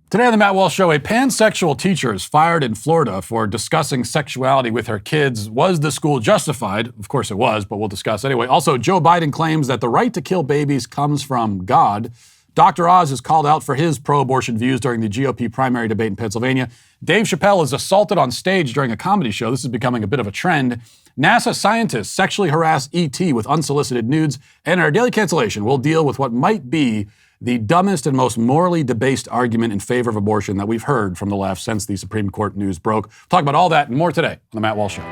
Today on the Matt Walsh Show, a pansexual teacher is fired in Florida for discussing sexuality with her kids. Was the school justified? Of course it was, but we'll discuss anyway. Also, Joe Biden claims that the right to kill babies comes from God. Dr. Oz is called out for his pro-abortion views during the GOP primary debate in Pennsylvania. Dave Chapelle is assaulted on stage during a comedy show. This is becoming a bit of a trend. NASA scientists sexually harass ET with unsolicited nudes. And our Daily Cancellation will deal with what might be the dumbest and most morally debased argument in favor of abortion that we've heard from the left since the Supreme Court news broke. We'll talk about all that and more today on the Matt Walsh Show.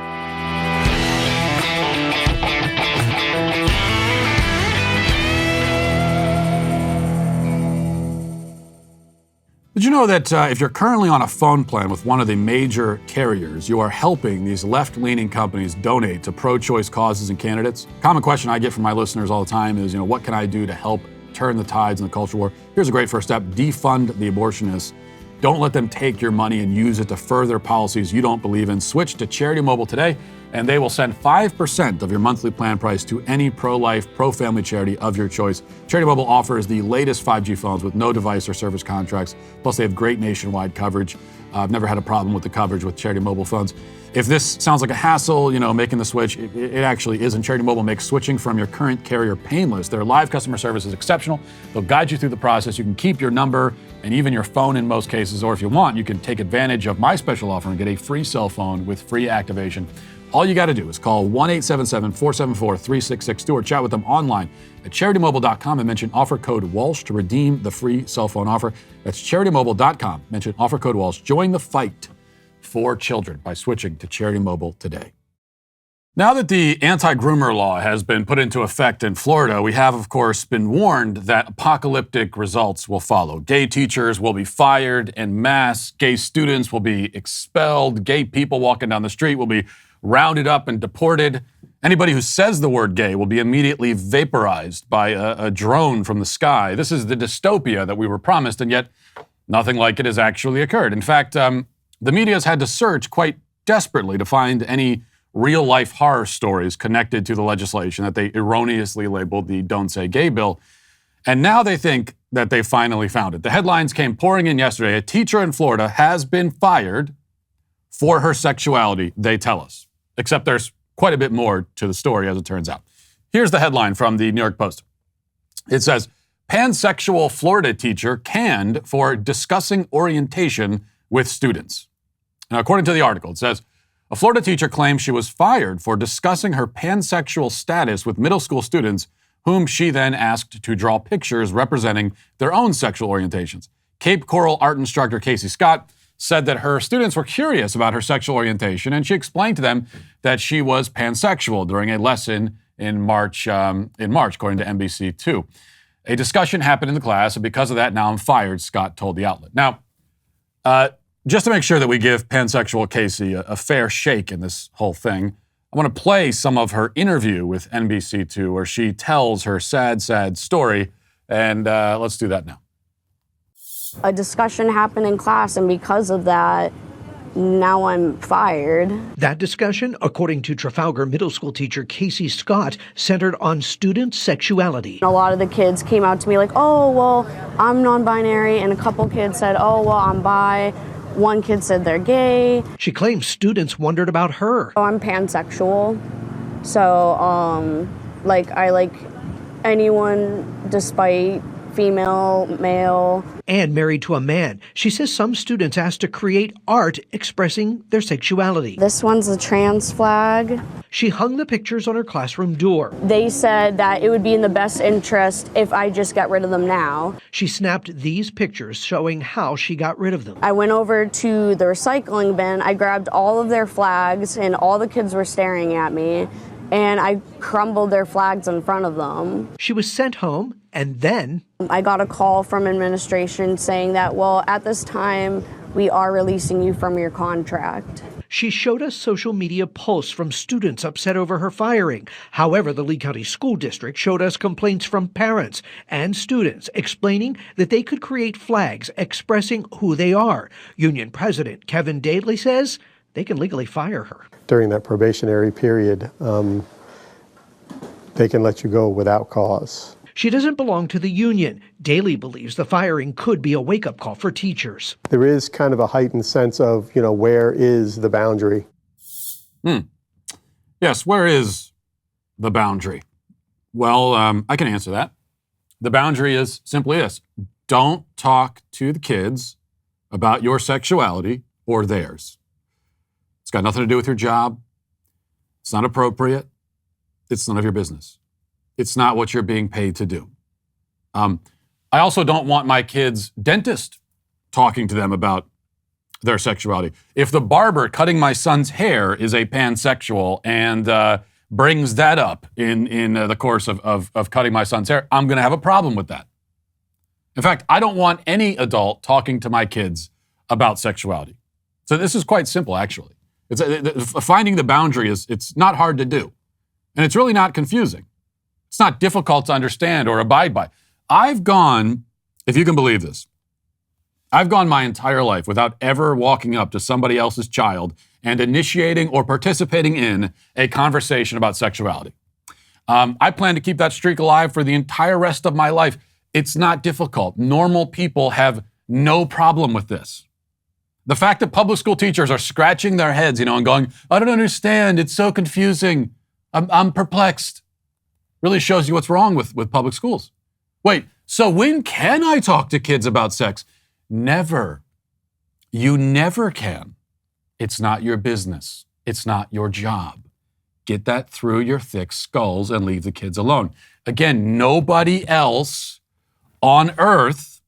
Did you know that if you're currently on a phone plan with one of the major carriers, you are helping these left-leaning companies donate to pro-choice causes and candidates? Common question I get from my listeners all the time is, what can I do to help turn the tides in the culture war? Here's a great first step. Defund the abortionists. Don't let them take your money and use it to further policies you don't believe in. Switch to Charity Mobile today, and they will send 5% of your monthly plan price to any pro-life, pro-family charity of your choice. Charity Mobile offers the latest 5G phones with no device or service contracts. Plus, they have great nationwide coverage. I've never had a problem with the coverage with Charity Mobile phones. If this sounds like a hassle, making the switch, it actually isn't. Charity Mobile makes switching from your current carrier painless. Their live customer service is exceptional. They'll guide you through the process. You can keep your number and even your phone in most cases, or if you want, you can take advantage of my special offer and get a free cell phone with free activation. All you got to do is call 1-877-474-3662 or chat with them online at CharityMobile.com and mention offer code Walsh to redeem the free cell phone offer. That's CharityMobile.com. Mention offer code Walsh. Join the fight for children by switching to Charity Mobile today. Now that the anti-groomer law has been put into effect in Florida, we have, of course, been warned that apocalyptic results will follow. Gay teachers will be fired en masse. Gay students will be expelled. Gay people walking down the street will be rounded up and deported. Anybody who says the word gay will be immediately vaporized by a drone from the sky. This is the dystopia that we were promised, and yet nothing like it has actually occurred. In fact, the media has had to search quite desperately to find any real-life horror stories connected to the legislation that they erroneously labeled the Don't Say Gay bill. And now they think that they finally found it. The headlines came pouring in yesterday. A teacher in Florida has been fired for her sexuality, they tell us. Except there's quite a bit more to the story, as it turns out. Here's the headline from the New York Post. It says, pansexual Florida teacher canned for discussing orientation with students. Now, according to the article, it says, a Florida teacher claims she was fired for discussing her pansexual status with middle school students, whom she then asked to draw pictures representing their own sexual orientations. Cape Coral art instructor Casey Scott said that her students were curious about her sexual orientation, and she explained to them that she was pansexual during a lesson in March, according to NBC2. A discussion happened in the class, and because of that, now I'm fired, Scott told the outlet. Now, just to make sure that we give pansexual Casey a fair shake in this whole thing, I want to play some of her interview with NBC2 where she tells her sad, sad story, and let's do that now. A discussion happened in class, and because of that, now I'm fired. That discussion, according to Trafalgar Middle School teacher Casey Scott, centered on student sexuality. A lot of the kids came out to me like, oh, well, I'm non-binary, and a couple kids said, oh, well, I'm bi. One kid said they're gay. She claims students wondered about her. Oh, I'm pansexual, so, I like anyone despite female, male. And married to a man. She says some students asked to create art expressing their sexuality. This one's a trans flag. She hung the pictures on her classroom door. They said that it would be in the best interest if I just got rid of them now. She snapped these pictures showing how she got rid of them. I went over to the recycling bin. I grabbed all of their flags, and all the kids were staring at me, and I crumbled their flags in front of them. She was sent home, and then I got a call from administration saying that, well, at this time, we are releasing you from your contract. She showed us social media posts from students upset over her firing. However, the Lee County School District showed us complaints from parents and students explaining that they could create flags expressing who they are. Union President Kevin Daley says they can legally fire her. During that probationary period, they can let you go without cause. She doesn't belong to the union. Daily believes the firing could be a wake-up call for teachers. There is kind of a heightened sense of, where is the boundary? Yes, where is the boundary? Well, I can answer that. The boundary is simply this. Don't talk to the kids about your sexuality or theirs. It's got nothing to do with your job. It's not appropriate. It's none of your business. It's not what you're being paid to do. I also don't want my kids' dentist talking to them about their sexuality. If the barber cutting my son's hair is a pansexual and brings that up in the course of cutting my son's hair, I'm going to have a problem with that. In fact, I don't want any adult talking to my kids about sexuality. So this is quite simple, actually. Finding the boundary it's not hard to do. And it's really not confusing. It's not difficult to understand or abide by. I've gone, if you can believe this, I've gone my entire life without ever walking up to somebody else's child and initiating or participating in a conversation about sexuality. I plan to keep that streak alive for the entire rest of my life. It's not difficult. Normal people have no problem with this. The fact that public school teachers are scratching their heads, and going, I don't understand, it's so confusing, I'm perplexed, really shows you what's wrong with public schools. Wait, so when can I talk to kids about sex? Never. You never can. It's not your business. It's not your job. Get that through your thick skulls and leave the kids alone. Again, nobody else on earth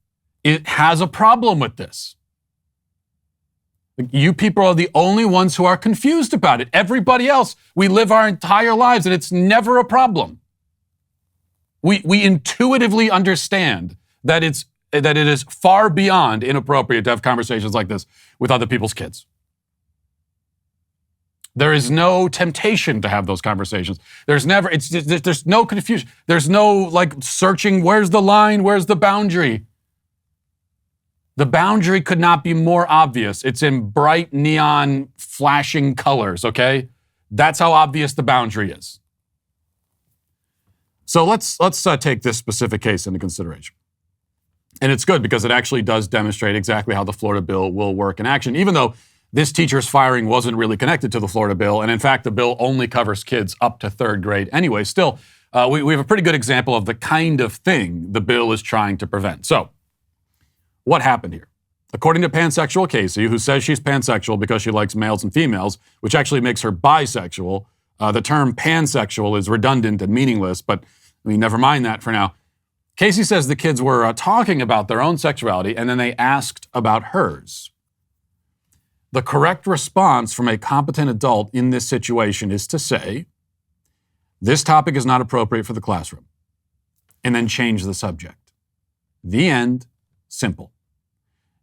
has a problem with this. You people are the only ones who are confused about it. Everybody else, we live our entire lives and it's never a problem. We intuitively understand that it is far beyond inappropriate to have conversations like this with other people's kids. There is no temptation to have those conversations. There's no confusion. There's no searching, where's the line, where's the boundary? The boundary could not be more obvious. It's in bright neon flashing colors, okay? That's how obvious the boundary is. So let's take this specific case into consideration. And it's good because it actually does demonstrate exactly how the Florida bill will work in action, even though this teacher's firing wasn't really connected to the Florida bill. And in fact, the bill only covers kids up to third grade anyway. Still, we have a pretty good example of the kind of thing the bill is trying to prevent. So what happened here? According to Pansexual Casey, who says she's pansexual because she likes males and females, which actually makes her bisexual, the term pansexual is redundant and meaningless, but never mind that for now. Casey says the kids were talking about their own sexuality and then they asked about hers. The correct response from a competent adult in this situation is to say, this topic is not appropriate for the classroom, and then change the subject. The end. Simple.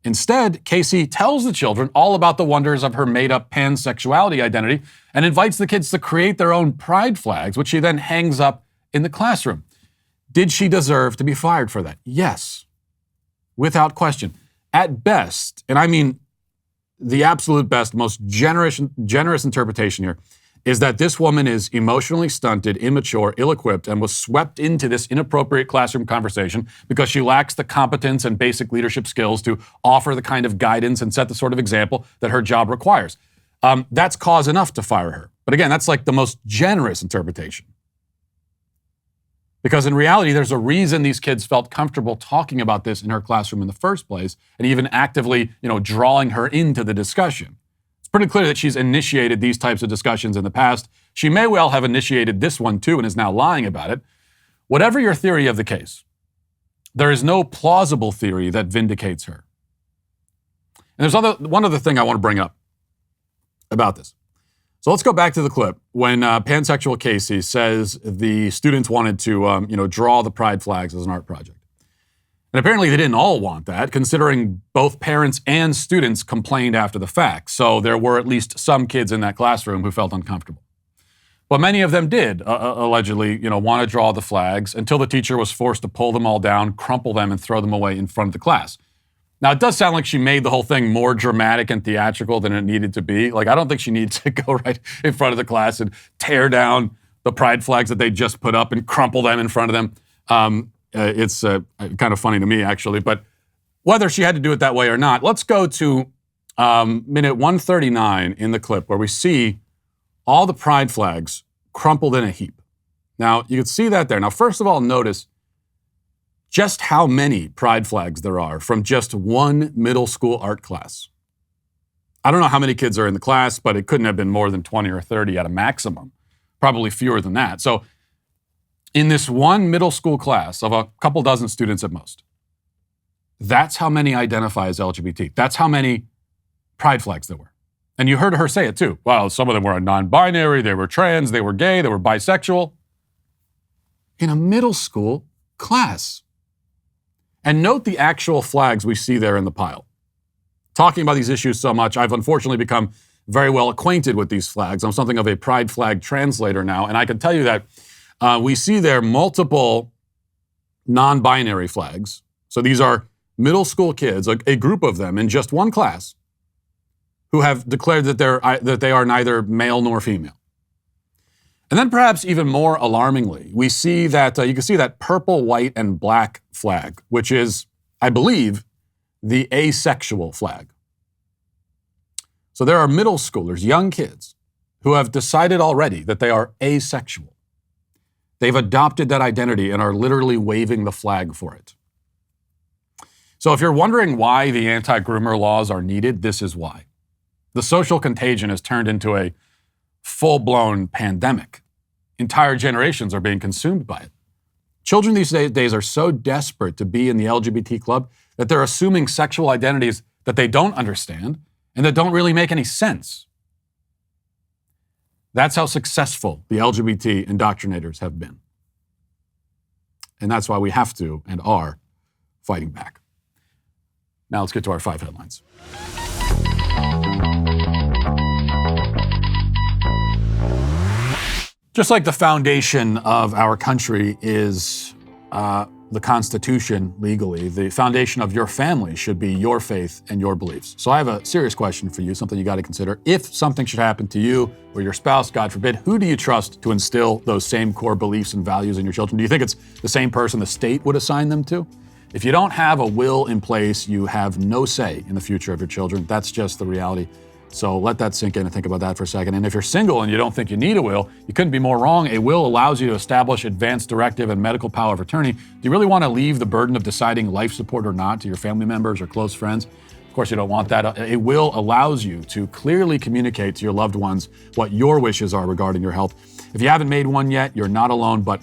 Instead, Casey tells the children all about the wonders of her made-up pansexuality identity and invites the kids to create their own pride flags, which she then hangs up in the classroom. Did she deserve to be fired for that? Yes, without question. At best, and I mean the absolute best, most generous interpretation here, is that this woman is emotionally stunted, immature, ill-equipped, and was swept into this inappropriate classroom conversation because she lacks the competence and basic leadership skills to offer the kind of guidance and set the sort of example that her job requires. That's cause enough to fire her. But again, that's the most generous interpretation. Because in reality, there's a reason these kids felt comfortable talking about this in her classroom in the first place, and even actively, drawing her into the discussion. It's pretty clear that she's initiated these types of discussions in the past. She may well have initiated this one too and is now lying about it. Whatever your theory of the case, there is no plausible theory that vindicates her. And there's one other thing I want to bring up about this. So let's go back to the clip when Pansexual Casey says the students wanted to, draw the pride flags as an art project. And apparently they didn't all want that, considering both parents and students complained after the fact. So there were at least some kids in that classroom who felt uncomfortable. But many of them did allegedly, want to draw the flags until the teacher was forced to pull them all down, crumple them, and throw them away in front of the class. Now, it does sound like she made the whole thing more dramatic and theatrical than it needed to be. I don't think she needs to go right in front of the class and tear down the pride flags that they just put up and crumple them in front of them. it's kind of funny to me, actually. But whether she had to do it that way or not, let's go to minute 139 in the clip where we see all the pride flags crumpled in a heap. Now, you can see that there. Now, first of all, notice just how many pride flags there are from just one middle school art class. I don't know how many kids are in the class, but it couldn't have been more than 20 or 30 at a maximum. Probably fewer than that. So in this one middle school class of a couple dozen students at most, that's how many identify as LGBT. That's how many pride flags there were. And you heard her say it too. Well, some of them were non-binary, they were trans, they were gay, they were bisexual. In a middle school class. And note the actual flags we see there in the pile. Talking about these issues so much, I've unfortunately become very well acquainted with these flags. I'm something of a pride flag translator now, and I can tell you that we see there multiple non-binary flags. So these are middle school kids, a group of them in just one class, who have declared that they are neither male nor female. And then perhaps even more alarmingly, we see that you can see that purple, white, and black flag, which is, I believe, the asexual flag. So there are middle schoolers, young kids, who have decided already that they are asexual. They've adopted that identity and are literally waving the flag for it. So if you're wondering why the anti-groomer laws are needed, this is why. The social contagion has turned into a full-blown pandemic. Entire generations are being consumed by it. Children these days are so desperate to be in the LGBT club that they're assuming sexual identities that they don't understand and that don't really make any sense. That's how successful the LGBT indoctrinators have been. And that's why we have to and are fighting back. Now let's get to our 5 headlines. Just like the foundation of our country is the Constitution legally, the foundation of your family should be your faith and your beliefs. So I have a serious question for you, something you got to consider. If something should happen to you or your spouse, God forbid, who do you trust to instill those same core beliefs and values in your children? Do you think it's the same person the state would assign them to? If you don't have a will in place, you have no say in the future of your children. That's just the reality. So let that sink in and think about that for a second. And if you're single and you don't think you need a will, you couldn't be more wrong. A will allows you to establish advanced directive and medical power of attorney. Do you really want to leave the burden of deciding life support or not to your family members or close friends? Of course, you don't want that. A will allows you to clearly communicate to your loved ones what your wishes are regarding your health. If you haven't made one yet, you're not alone, but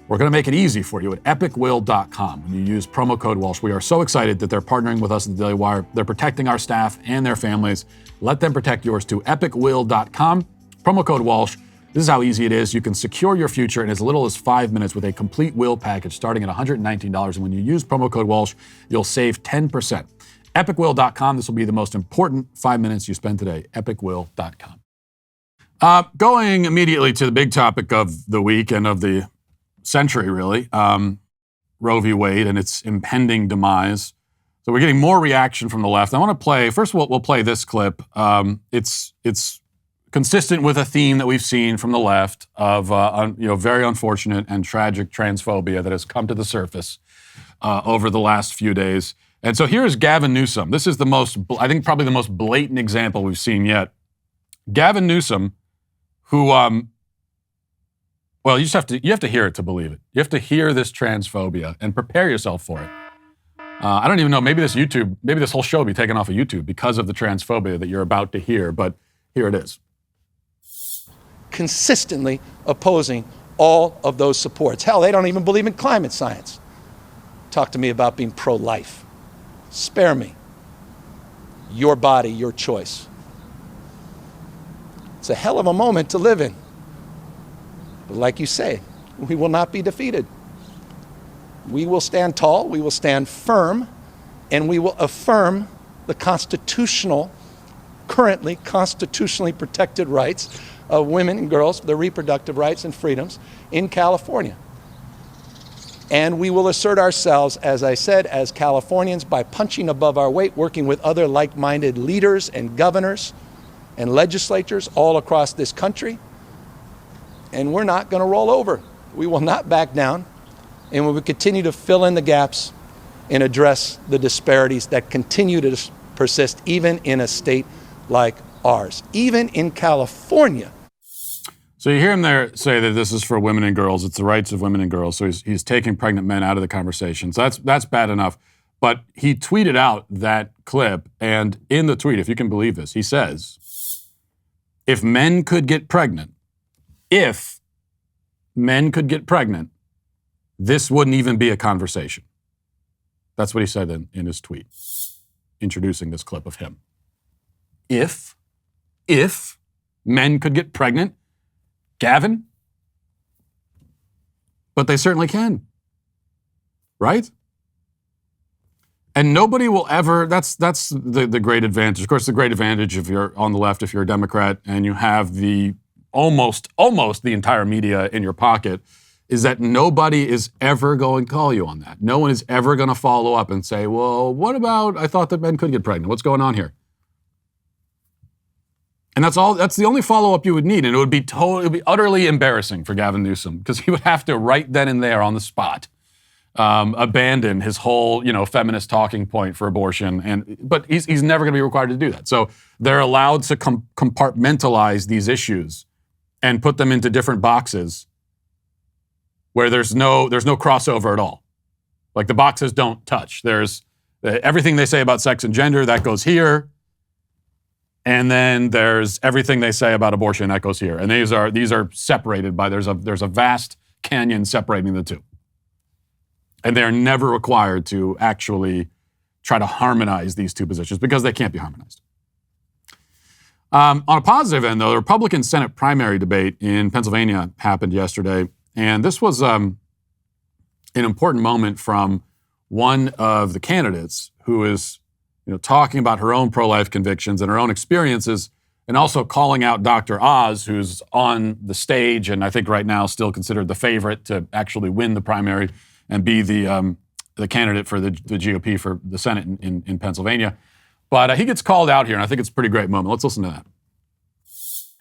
we're going to make it easy for you at epicwill.com. When you use promo code Walsh, we are so excited that they're partnering with us at the Daily Wire. They're protecting our staff and their families. Let them protect yours too. epicwill.com, promo code Walsh. This is how easy it is. You can secure your future in as little as 5 minutes with a complete will package starting at $119. And when you use promo code Walsh, you'll save 10%. epicwill.com. This will be the most important 5 minutes you spend today. epicwill.com. Going immediately to the big topic of the week and of the century, really, Roe v. Wade and its impending demise. So we're getting more reaction from the left. I want to play, first we'll play this clip. It's consistent with a theme that we've seen from the left of very unfortunate and tragic transphobia that has come to the surface over the last few days. And so here's Gavin Newsom. This is I think probably the most blatant example we've seen yet. Gavin Newsom, who well, you have to hear it to believe it. You have to hear this transphobia and prepare yourself for it. I don't even know, maybe this whole show will be taken off of YouTube because of the transphobia that you're about to hear, but here it is. Consistently opposing all of those supports. Hell, they don't even believe in climate science. Talk to me about being pro-life. Spare me. Your body, your choice. It's a hell of a moment to live in. But like you say, we will not be defeated. We will stand tall, we will stand firm, and we will affirm the currently constitutionally protected rights of women and girls, their reproductive rights and freedoms in California. And we will assert ourselves, as I said, as Californians by punching above our weight, working with other like-minded leaders and governors and legislatures all across this country. And we're not going to roll over. We will not back down. and we will continue to fill in the gaps and address the disparities that continue to persist even in a state like ours, even in California. So you hear him there say that this is for women and girls. It's the rights of women and girls. So he's taking pregnant men out of the conversation. So that's bad enough. But he tweeted out that clip, and in the tweet, if you can believe this, he says, if men could get pregnant, this wouldn't even be a conversation. That's what he said in his tweet, introducing this clip of him. If men could get pregnant, Gavin? But they certainly can, right? And nobody will ever, that's the great advantage. Of course, the great advantage if you're on the left, if you're a Democrat, and you have the almost the entire media in your pocket, is that nobody is ever going to call you on that. No one is ever going to follow up and say, well, what about, I thought that men could get pregnant. What's going on here? And that's the only follow-up you would need, and it would be utterly embarrassing for Gavin Newsom, because he would have to right then and there on the spot abandon his whole, feminist talking point for abortion, but he's never going to be required to do that. So they're allowed to compartmentalize these issues and put them into different boxes where there's no crossover at all. Like the boxes don't touch. There's everything they say about sex and gender that goes here. And then there's everything they say about abortion that goes here. And these are separated by, there's a vast canyon separating the two. And they're never required to actually try to harmonize these two positions because they can't be harmonized. On a positive end, though, the Republican Senate primary debate in Pennsylvania happened yesterday. And this was an important moment from one of the candidates who is talking about her own pro-life convictions and her own experiences, and also calling out Dr. Oz, who's on the stage and I think right now still considered the favorite to actually win the primary and be the candidate for the GOP for the Senate in Pennsylvania. But he gets called out here, and I think it's a pretty great moment. Let's listen to that.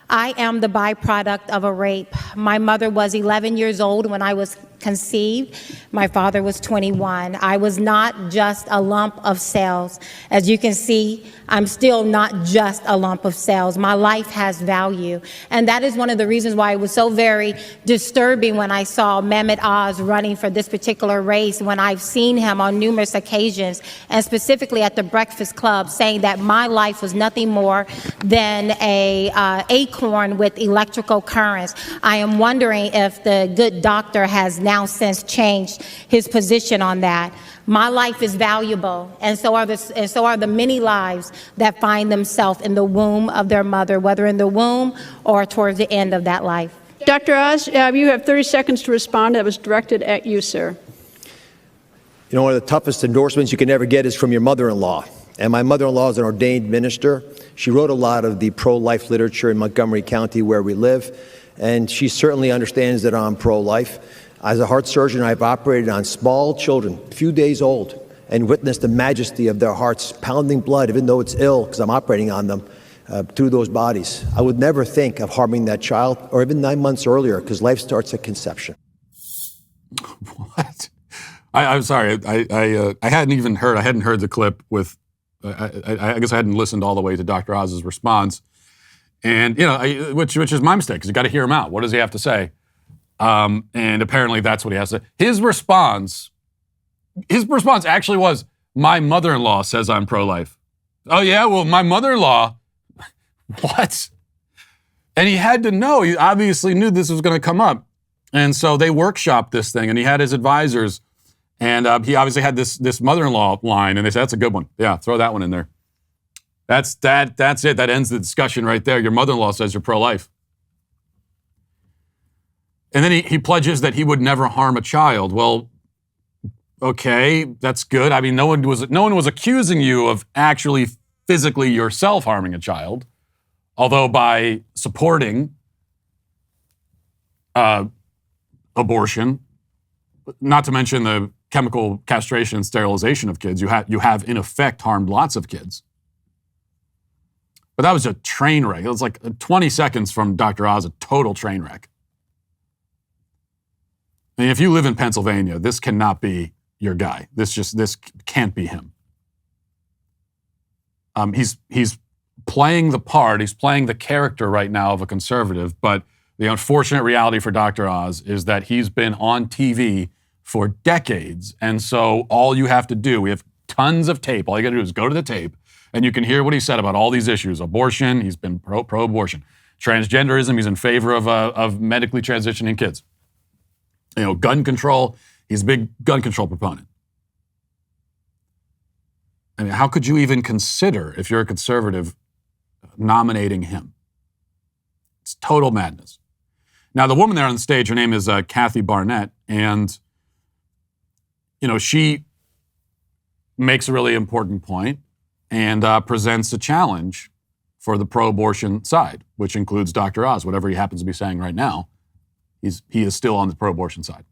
I am the byproduct of a rape. My mother was 11 years old when I was conceived. My father was 21. I was not just a lump of cells. As you can see, I'm still not just a lump of cells. My life has value. And that is one of the reasons why it was so very disturbing when I saw Mehmet Oz running for this particular race, when I've seen him on numerous occasions, and specifically at the Breakfast Club, saying that my life was nothing more than a acorn with electrical currents. I am wondering if the good doctor has now since changed his position on that. My life is valuable, and so are the many lives that find themselves in the womb of their mother, whether in the womb or towards the end of that life. Dr. Oz, you have 30 seconds to respond. That was directed at you, sir. One of the toughest endorsements you can ever get is from your mother-in-law. And my mother-in-law is an ordained minister. She wrote a lot of the pro-life literature in Montgomery County where we live, and she certainly understands that I'm pro-life. As a heart surgeon, I've operated on small children, a few days old, and witnessed the majesty of their hearts pounding blood, even though it's ill, because I'm operating on them, through those bodies. I would never think of harming that child, or even 9 months earlier, because life starts at conception. What? I'm sorry. I hadn't even heard. I hadn't heard the clip with. I guess I hadn't listened all the way to Dr. Oz's response, and which is my mistake, because you got to hear him out. What does he have to say? And apparently that's what he has to. His response actually was, "My mother-in-law says I'm pro-life." Oh yeah, well my mother-in-law. What? And he had to know. He obviously knew this was going to come up, and so they workshopped this thing, and he had his advisors. And he obviously had this mother-in-law line, and they said, that's a good one. Yeah, throw that one in there. That's it. That ends the discussion right there. Your mother-in-law says you're pro-life. And then he pledges that he would never harm a child. Well, okay, that's good. I mean, no one was accusing you of actually physically yourself harming a child, although by supporting abortion, not to mention the chemical castration and sterilization of kids, you have in effect harmed lots of kids. But that was a train wreck. It was like 20 seconds from Dr. Oz, a total train wreck. I mean, if you live in Pennsylvania, this cannot be your guy. This can't be him. He's playing the part. He's playing the character right now of a conservative. But the unfortunate reality for Dr. Oz is that he's been on TV for decades, and so all you have to do, we have tons of tape. All you got to do is go to the tape, and you can hear what he said about all these issues: abortion. He's been pro-abortion. Transgenderism. He's in favor of medically transitioning kids. Gun control. He's a big gun control proponent. I mean, how could you even consider, if you're a conservative, nominating him? It's total madness. Now, the woman there on the stage, her name is Kathy Barnett, and she makes a really important point and presents a challenge for the pro-abortion side, which includes Dr. Oz. Whatever he happens to be saying right now, he is still on the pro-abortion side,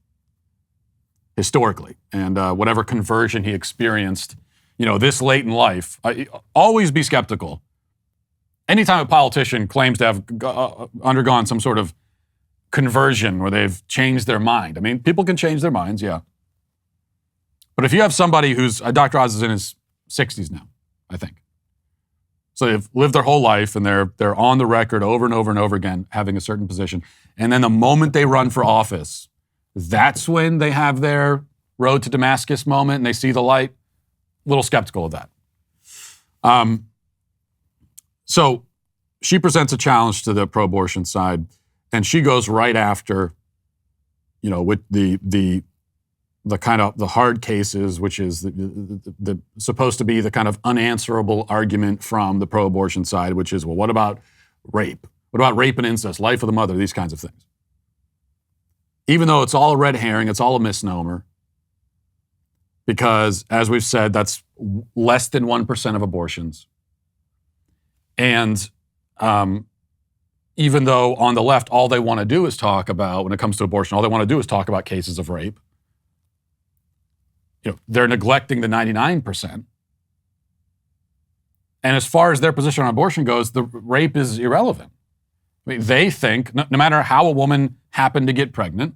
historically. And whatever conversion he experienced, this late in life, always be skeptical. Anytime a politician claims to have undergone some sort of conversion where they've changed their mind. I mean, people can change their minds, yeah. But if you have somebody who's, Dr. Oz is in his 60s now, I think. So they've lived their whole life and they're on the record over and over and over again having a certain position. And then the moment they run for office, that's when they have their road to Damascus moment and they see the light. A little skeptical of that. So she presents a challenge to the pro-abortion side, and she goes right after, with the kind of the hard cases, which is the supposed to be the kind of unanswerable argument from the pro-abortion side, which is, well, what about rape? What about rape and incest, life of the mother, these kinds of things? Even though it's all a red herring, it's all a misnomer, because, as we've said, that's less than 1% of abortions. And even though on the left, all they want to do is talk about, when it comes to abortion, all they want to do is talk about cases of rape. They're neglecting the 99%. And as far as their position on abortion goes, the rape is irrelevant. I mean, they think no matter how a woman happened to get pregnant,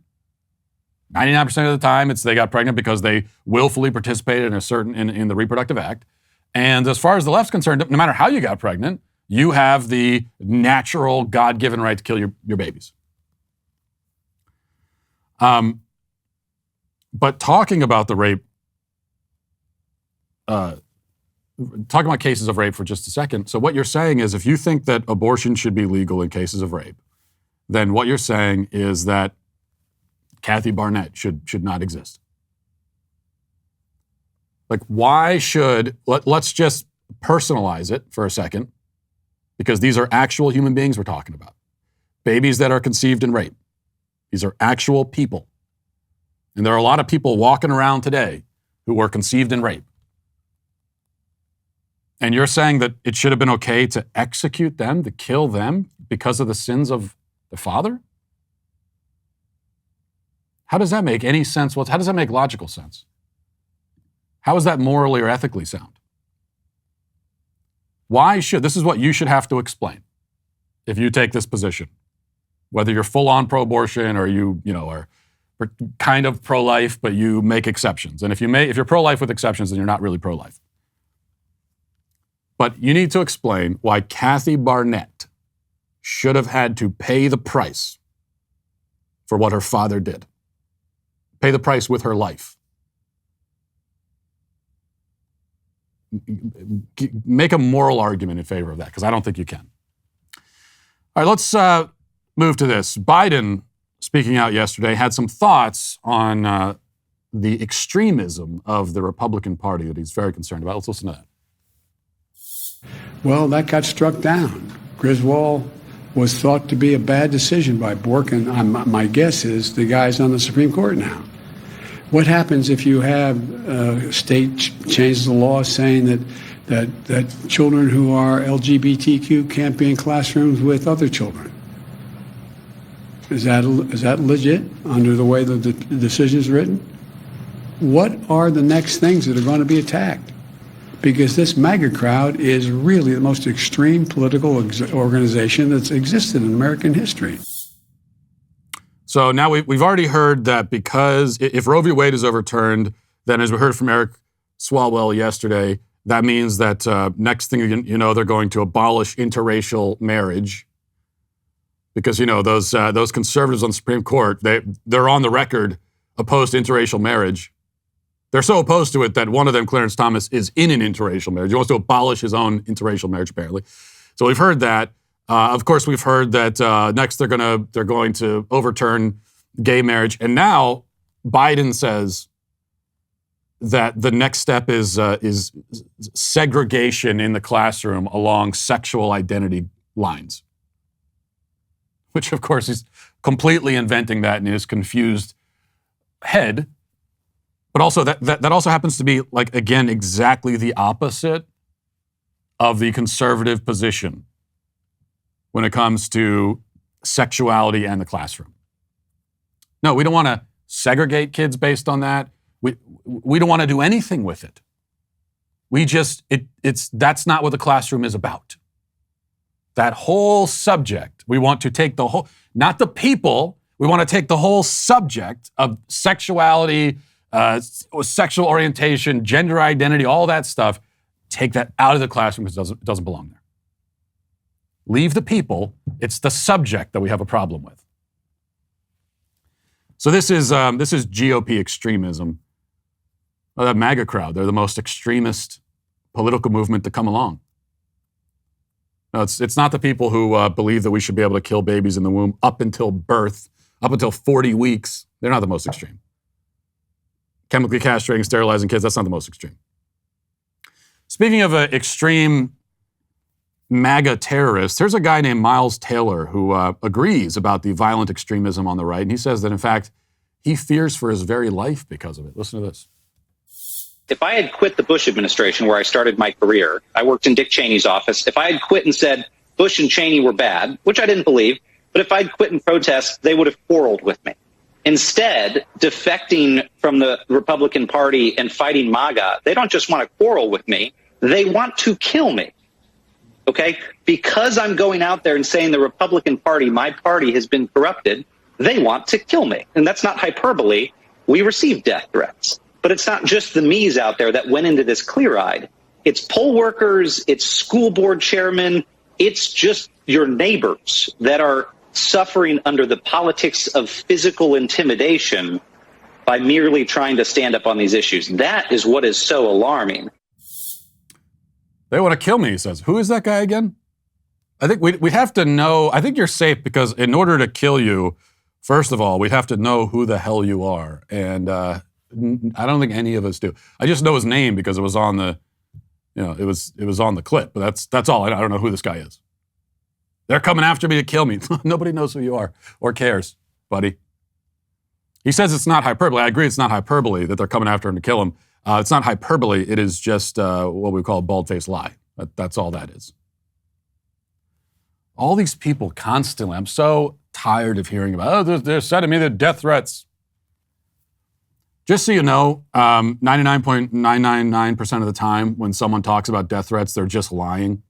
99% of the time they got pregnant because they willfully participated in the reproductive act. And as far as the left's concerned, no matter how you got pregnant, you have the natural God-given right to kill your babies. But talking about the rape, talking about cases of rape for just a second. So what you're saying is, if you think that abortion should be legal in cases of rape, then what you're saying is that Kathy Barnett should not exist. Like, why should, let's just personalize it for a second, because these are actual human beings we're talking about. Babies that are conceived in rape. These are actual people. And there are a lot of people walking around today who were conceived in rape. And you're saying that it should have been okay to execute them, to kill them because of the sins of the father? How does that make any sense? How does that make logical sense? How is that morally or ethically sound? This is what you should have to explain if you take this position, whether you're full-on pro-abortion or you are kind of pro-life, but you make exceptions. And if you're pro-life with exceptions, then you're not really pro-life. But you need to explain why Kathy Barnett should have had to pay the price for what her father did. Pay the price with her life. Make a moral argument in favor of that, because I don't think you can. All right, let's move to this. Biden, speaking out yesterday, had some thoughts on the extremism of the Republican Party that he's very concerned about. Let's listen to that. Well, that got struck down. Griswold was thought to be a bad decision by Bork, and my guess is the guy's on the Supreme Court now. What happens if you have a state changes the law saying that children who are LGBTQ can't be in classrooms with other children? Is that legit under the way the decision is written? What are the next things that are going to be attacked? Because this MAGA crowd is really the most extreme political organization that's existed in American history. So now we've already heard that because if Roe v. Wade is overturned, then as we heard from Eric Swalwell yesterday, that means that next thing you know, they're going to abolish interracial marriage. Because, you know, those conservatives on the Supreme Court, they're on the record opposed to interracial marriage. They're so opposed to it that one of them, Clarence Thomas, is in an interracial marriage. He wants to abolish his own interracial marriage, apparently. So we've heard that. Of course, we've heard that next they're going to overturn gay marriage. And now Biden says that the next step is segregation in the classroom along sexual identity lines. Which, of course, he's completely inventing that in his confused head. But also that also happens to be, like, again, exactly the opposite of the conservative position when it comes to sexuality and the classroom. No, we don't want to segregate kids based on that. We don't want to do anything with it. That's not what the classroom is about. That whole subject, we want to take the whole, not the people, we want to take the whole subject of sexuality, sexual orientation, gender identity, all that stuff, take that out of the classroom because it doesn't belong there. Leave the people, it's the subject that we have a problem with. So this is GOP extremism. Well, that MAGA crowd, they're the most extremist political movement to come along. No, it's not the people who believe that we should be able to kill babies in the womb up until birth, up until 40 weeks. They're not the most extreme. Chemically castrating, sterilizing kids, that's not the most extreme. Speaking of extreme MAGA terrorists, here's a guy named Miles Taylor who agrees about the violent extremism on the right. And he says that, in fact, he fears for his very life because of it. Listen to this. If I had quit the Bush administration where I started my career, I worked in Dick Cheney's office. If I had quit and said Bush and Cheney were bad, which I didn't believe, but if I'd quit and protest, they would have quarreled with me. Instead, defecting from the Republican Party and fighting MAGA, they don't just want to quarrel with me, they want to kill me. Okay? Because I'm going out there and saying the Republican Party, my party, has been corrupted, they want to kill me. And that's not hyperbole. We receive death threats. But it's not just the me's out there that went into this clear-eyed. It's poll workers, it's school board chairmen, it's just your neighbors that are suffering under the politics of physical intimidation by merely trying to stand up on these issues. That is what is so alarming. They want to kill me, he says. Who is that guy again? I think we have to know. I think you're safe because in order to kill you, first of all, we have to know who the hell you are. And I don't think any of us do. I just know his name because it was on the, it was on the clip. But that's all. I don't know who this guy is. They're coming after me to kill me. Nobody knows who you are or cares, buddy. He says it's not hyperbole. I agree it's not hyperbole that they're coming after him to kill him. It's not hyperbole. It is just what we call a bald-faced lie. That's all that is. All these people constantly, I'm so tired of hearing about, they're sending me the death threats. Just so you know, 99.999% of the time when someone talks about death threats, they're just lying.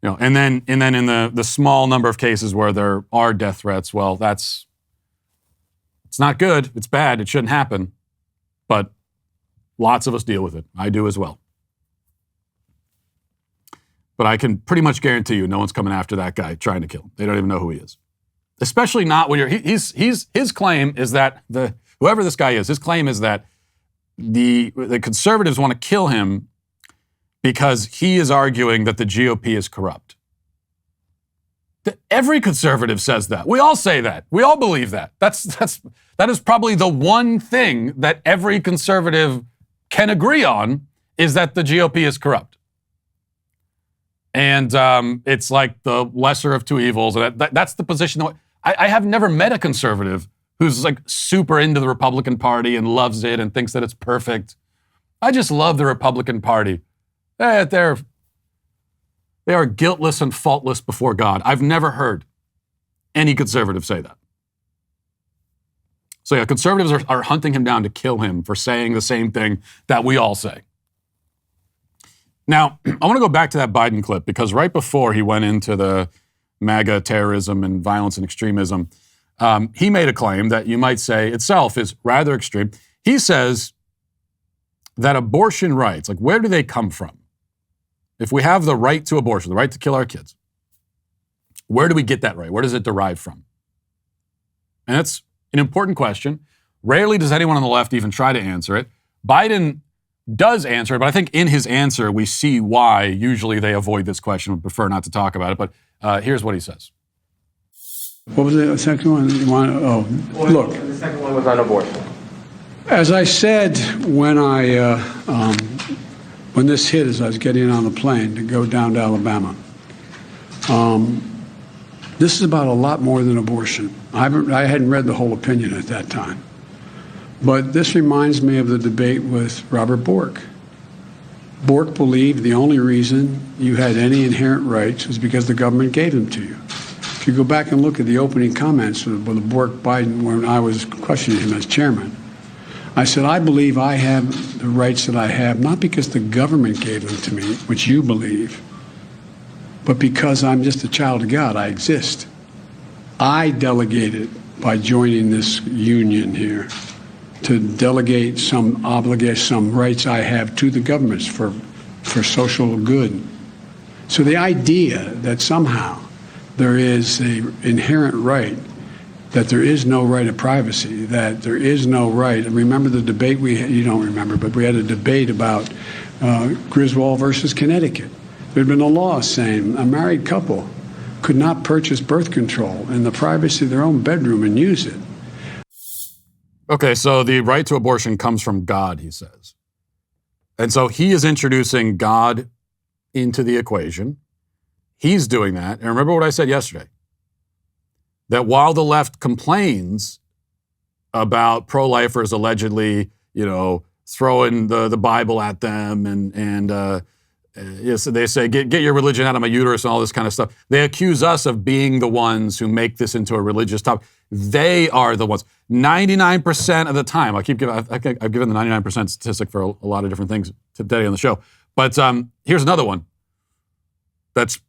And then in the small number of cases where there are death threats, well, it's not good. It's bad. It shouldn't happen. But lots of us deal with it. I do as well. But I can pretty much guarantee you no one's coming after that guy trying to kill him. They don't even know who he is. Especially not when his claim is that whoever this guy is, his claim is that the conservatives want to kill him because he is arguing that the GOP is corrupt. Every conservative says that. We all say that. We all believe that. That is probably the one thing that every conservative can agree on is that the GOP is corrupt. And it's like the lesser of two evils. That's the position. I have never met a conservative who's like super into the Republican Party and loves it and thinks that it's perfect. I just love the Republican Party. They are guiltless and faultless before God. I've never heard any conservative say that. So yeah, conservatives are hunting him down to kill him for saying the same thing that we all say. Now, I want to go back to that Biden clip because right before he went into the MAGA terrorism and violence and extremism. He made a claim that you might say itself is rather extreme. He says that abortion rights, like where do they come from? If we have the right to abortion, the right to kill our kids, where do we get that right? Where does it derive from? And that's an important question. Rarely does anyone on the left even try to answer it. Biden does answer it, but I think in his answer we see why usually they avoid this question and prefer not to talk about it. But here's what he says. What was the second one? Look. The second one was on abortion. As I said when when this hit, as I was getting on the plane to go down to Alabama, this is about a lot more than abortion. I hadn't read the whole opinion at that time. But this reminds me of the debate with Robert Bork. Bork believed the only reason you had any inherent rights was because the government gave them to you. If you go back and look at the opening comments with the Bork-Biden when I was questioning him as chairman, I said, I believe I have the rights that I have, not because the government gave them to me, which you believe, but because I'm just a child of God. I exist. I delegated by joining this union here to delegate some obligation, some rights I have to the governments for social good. So the idea that somehow there is an inherent right, that there is no right of privacy, that there is no right. And remember the debate we had, you don't remember, but we had a debate about Griswold versus Connecticut. There had been a law saying a married couple could not purchase birth control in the privacy of their own bedroom and use it. Okay, so the right to abortion comes from God, he says. And so he is introducing God into the equation. He's doing that. And remember what I said yesterday, that while the left complains about pro-lifers allegedly, throwing the Bible at them and yes, they say, get your religion out of my uterus and all this kind of stuff. They accuse us of being the ones who make this into a religious topic. They are the ones. 99% of the time, I've given the 99% statistic for a lot of different things today on the show. But here's another one that's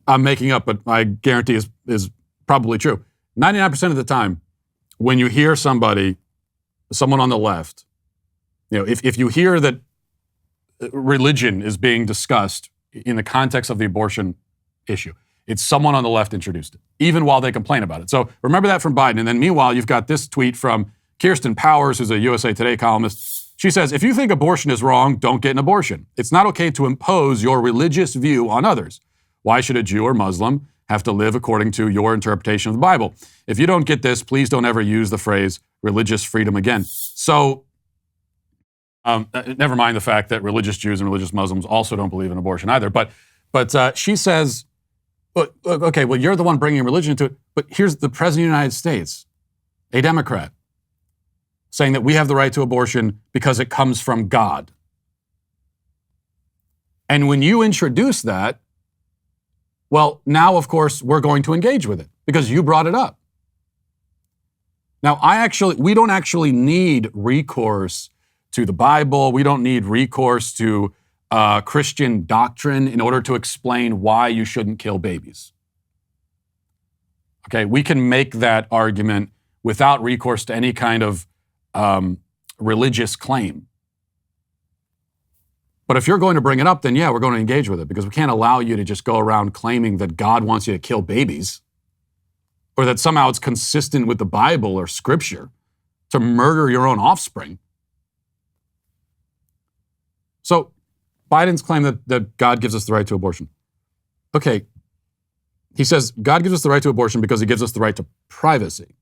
I'm making up, but I guarantee is probably true. 99% of the time, when you hear someone on the left, if you hear that religion is being discussed in the context of the abortion issue, it's someone on the left introduced it, even while they complain about it. So remember that from Biden. And then meanwhile, you've got this tweet from Kirsten Powers, who's a USA Today columnist. She says, if you think abortion is wrong, don't get an abortion. It's not okay to impose your religious view on others. Why should a Jew or Muslim have to live according to your interpretation of the Bible? If you don't get this, please don't ever use the phrase religious freedom again. So never mind the fact that religious Jews and religious Muslims also don't believe in abortion either. But she says, okay, well, you're the one bringing religion into it, but here's the President of the United States, a Democrat, saying that we have the right to abortion because it comes from God. And when you introduce that, well, now, of course, we're going to engage with it because you brought it up. Now, we don't actually need recourse to the Bible. We don't need recourse to Christian doctrine in order to explain why you shouldn't kill babies. Okay, we can make that argument without recourse to any kind of religious claim. But if you're going to bring it up, then yeah, we're going to engage with it because we can't allow you to just go around claiming that God wants you to kill babies or that somehow it's consistent with the Bible or Scripture to murder your own offspring. So Biden's claim that God gives us the right to abortion. Okay, he says God gives us the right to abortion because he gives us the right to privacy.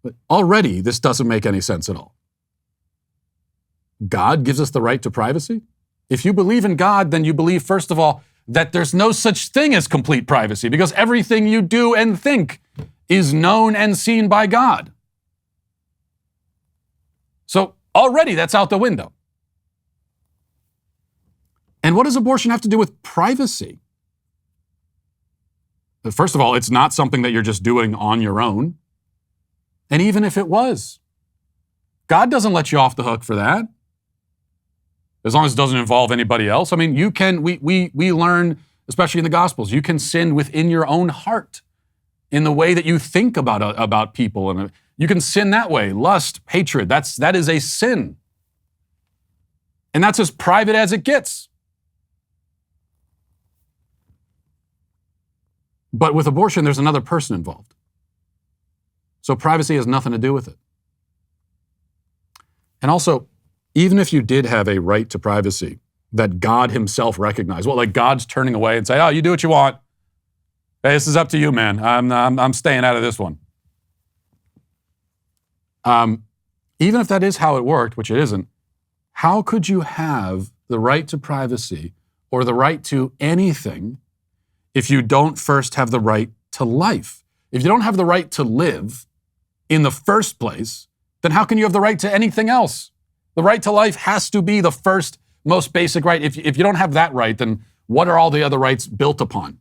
But already, this doesn't make any sense at all. God gives us the right to privacy? If you believe in God, then you believe, first of all, that there's no such thing as complete privacy because everything you do and think is known and seen by God. So already that's out the window. And what does abortion have to do with privacy? First of all, it's not something that you're just doing on your own. And even if it was, God doesn't let you off the hook for that. As long as it doesn't involve anybody else. I mean, we learn especially in the Gospels. You can sin within your own heart in the way that you think about people. And you can sin that way. Lust, hatred, that is a sin. And that's as private as it gets. But with abortion, there's another person involved. So privacy has nothing to do with it. And also, even if you did have a right to privacy that God himself recognized, well, like God's turning away and say, oh, you do what you want. Hey, this is up to you, man. I'm staying out of this one. Even if that is how it worked, which it isn't, how could you have the right to privacy or the right to anything if you don't first have the right to life? If you don't have the right to live in the first place, then how can you have the right to anything else? The right to life has to be the first, most basic right. If you don't have that right, then what are all the other rights built upon?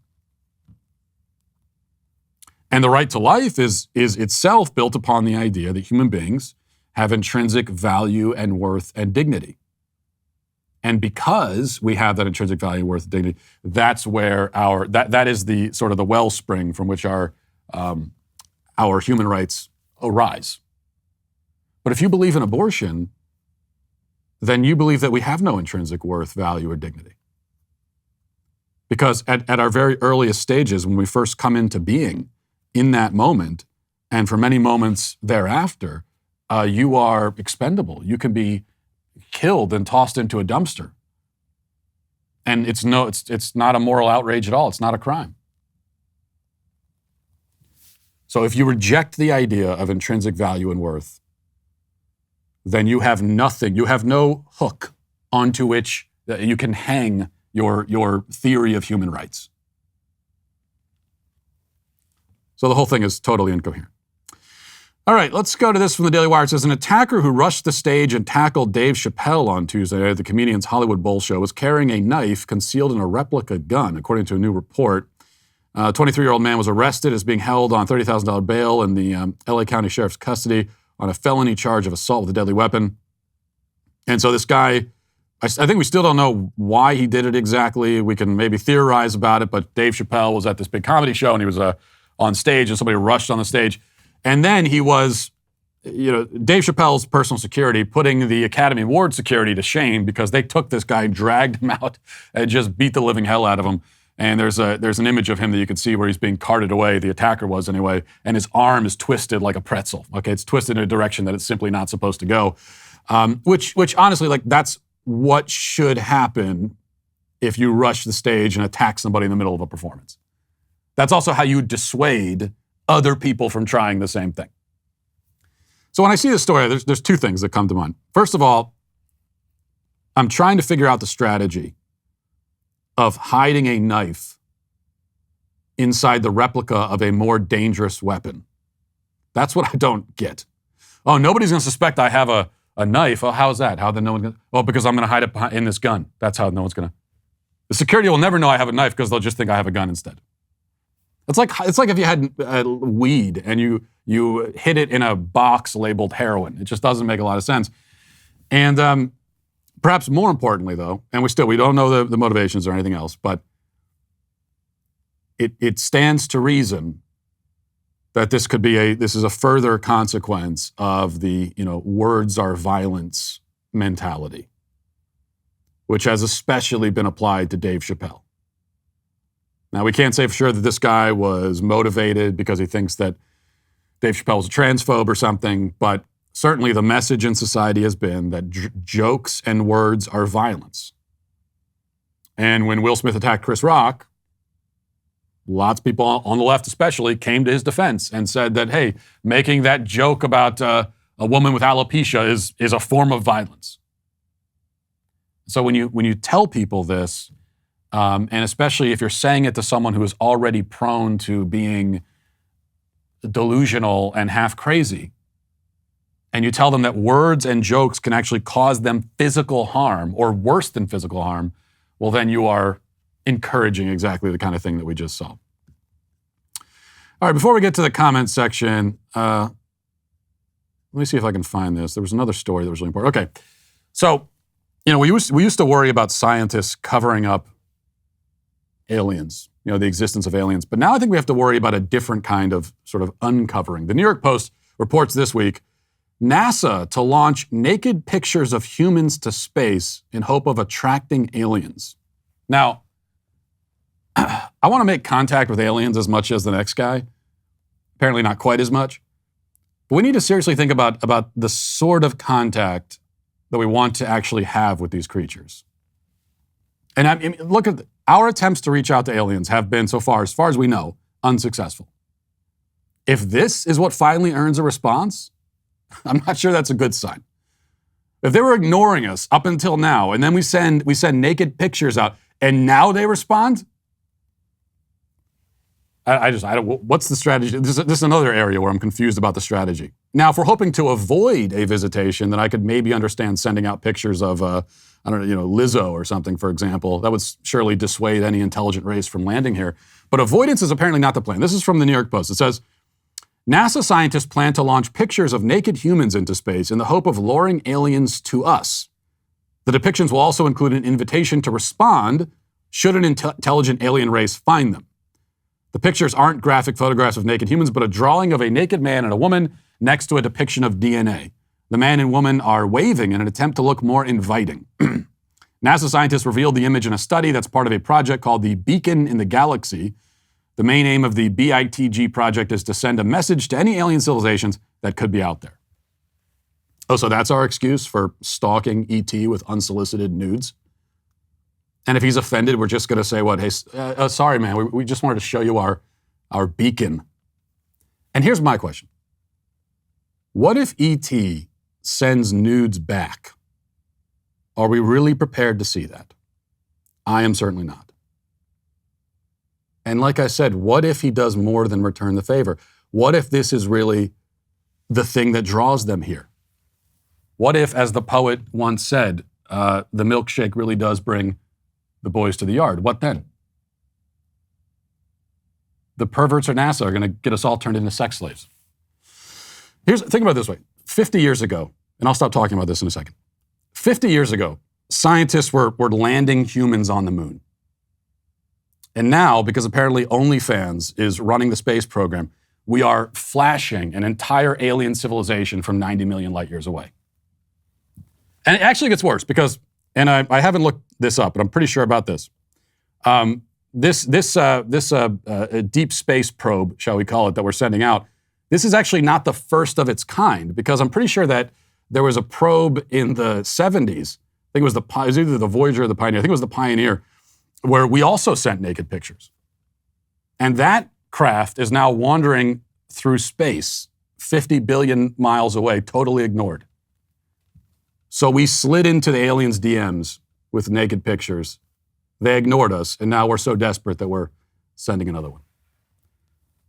And the right to life is itself built upon the idea that human beings have intrinsic value and worth and dignity. And because we have that intrinsic value, worth, and dignity, that's where that is the sort of the wellspring from which our human rights arise. But if you believe in abortion, then you believe that we have no intrinsic worth, value, or dignity. Because at our very earliest stages, when we first come into being, in that moment, and for many moments thereafter, you are expendable. You can be killed and tossed into a dumpster. And it's not a moral outrage at all. It's not a crime. So if you reject the idea of intrinsic value and worth, then you have nothing. You have no hook onto which you can hang your theory of human rights. So the whole thing is totally incoherent. All right, let's go to this from the Daily Wire. It says, an attacker who rushed the stage and tackled Dave Chapelle on Tuesday at the comedian's Hollywood Bowl show was carrying a knife concealed in a replica gun, according to a new report. A 23-year-old man was arrested as being held on $30,000 bail in the LA County Sheriff's custody on a felony charge of assault with a deadly weapon. And so this guy, I think we still don't know why he did it exactly. We can maybe theorize about it, but Dave Chapelle was at this big comedy show and he was on stage and somebody rushed on the stage. And then he was, Dave Chappelle's personal security putting the Academy Award security to shame because they took this guy, dragged him out, and just beat the living hell out of him. And there's an image of him that you can see where he's being carted away, the attacker was anyway, and his arm is twisted like a pretzel. Okay, it's twisted in a direction that it's simply not supposed to go. Which honestly, like that's what should happen if you rush the stage and attack somebody in the middle of a performance. That's also how you dissuade other people from trying the same thing. So when I see this story, there's two things that come to mind. First of all, I'm trying to figure out the strategy of hiding a knife inside the replica of a more dangerous weapon. That's what I don't get. Oh, nobody's going to suspect I have a knife. Oh, how's that? How then no one's going to? Well, because I'm going to hide it in this gun. That's how no one's going to. The security will never know I have a knife because they'll just think I have a gun instead. It's like if you had weed and you hid it in a box labeled heroin. It just doesn't make a lot of sense. And perhaps more importantly, though, and we don't know the motivations or anything else, but it stands to reason that this is a further consequence of the words are violence mentality, which has especially been applied to Dave Chapelle. Now, we can't say for sure that this guy was motivated because he thinks that Dave Chappelle was a transphobe or something, but certainly the message in society has been that jokes and words are violence. And when Will Smith attacked Chris Rock, lots of people on the left especially came to his defense and said that, hey, making that joke about a woman with alopecia is a form of violence. So when you tell people this, and especially if you're saying it to someone who is already prone to being delusional and half crazy, and you tell them that words and jokes can actually cause them physical harm or worse than physical harm, well, then you are encouraging exactly the kind of thing that we just saw. All right, before we get to the comment section, let me see if I can find this. There was another story that was really important. Okay, so we used to worry about scientists covering up aliens, the existence of aliens. But now I think we have to worry about a different kind of sort of uncovering. The New York Post reports this week, NASA to launch naked pictures of humans to space in hope of attracting aliens. Now, I want to make contact with aliens as much as the next guy. Apparently not quite as much. But we need to seriously think about the sort of contact that we want to actually have with these creatures. And look at our attempts to reach out to aliens have been, so far as we know, unsuccessful. If this is what finally earns a response, I'm not sure that's a good sign. If they were ignoring us up until now, and then we send naked pictures out, and now they respond, I don't. What's the strategy? This is another area where I'm confused about the strategy. Now, if we're hoping to avoid a visitation, then I could maybe understand sending out pictures of, Lizzo or something, for example. That would surely dissuade any intelligent race from landing here. But avoidance is apparently not the plan. This is from the New York Post. It says, NASA scientists plan to launch pictures of naked humans into space in the hope of luring aliens to us. The depictions will also include an invitation to respond should an intelligent alien race find them. The pictures aren't graphic photographs of naked humans, but a drawing of a naked man and a woman next to a depiction of DNA. The man and woman are waving in an attempt to look more inviting. NASA scientists revealed the image in a study that's part of a project called the Beacon in the Galaxy. The main aim of the BITG project is to send a message to any alien civilizations that could be out there. Oh, so that's our excuse for stalking ET with unsolicited nudes? And if he's offended, we're just going to say, what? Hey, sorry, man, we just wanted to show you our beacon. And here's my question. What if ET sends nudes back? Are we really prepared to see that? I am certainly not. And like I said, what if he does more than return the favor? What if this is really the thing that draws them here? What if, as the poet once said, the milkshake really does bring the boys to the yard? What then? The perverts or NASA are going to get us all turned into sex slaves. Think about it this way. 50 years ago, and I'll stop talking about this in a second. 50 years ago, scientists were landing humans on the moon. And now, because apparently OnlyFans is running the space program, we are flashing an entire alien civilization from 90 million light years away. And it actually gets worse because, and I haven't looked this up, but I'm pretty sure about this. This deep space probe, shall we call it, that we're sending out, this is actually not the first of its kind, because I'm pretty sure that there was a probe in the 70s. I think it was either the Voyager or the Pioneer. I think it was the Pioneer, where we also sent naked pictures. And that craft is now wandering through space 50 billion miles away, totally ignored. So we slid into the aliens' DMs with naked pictures. They ignored us, and now we're so desperate that we're sending another one.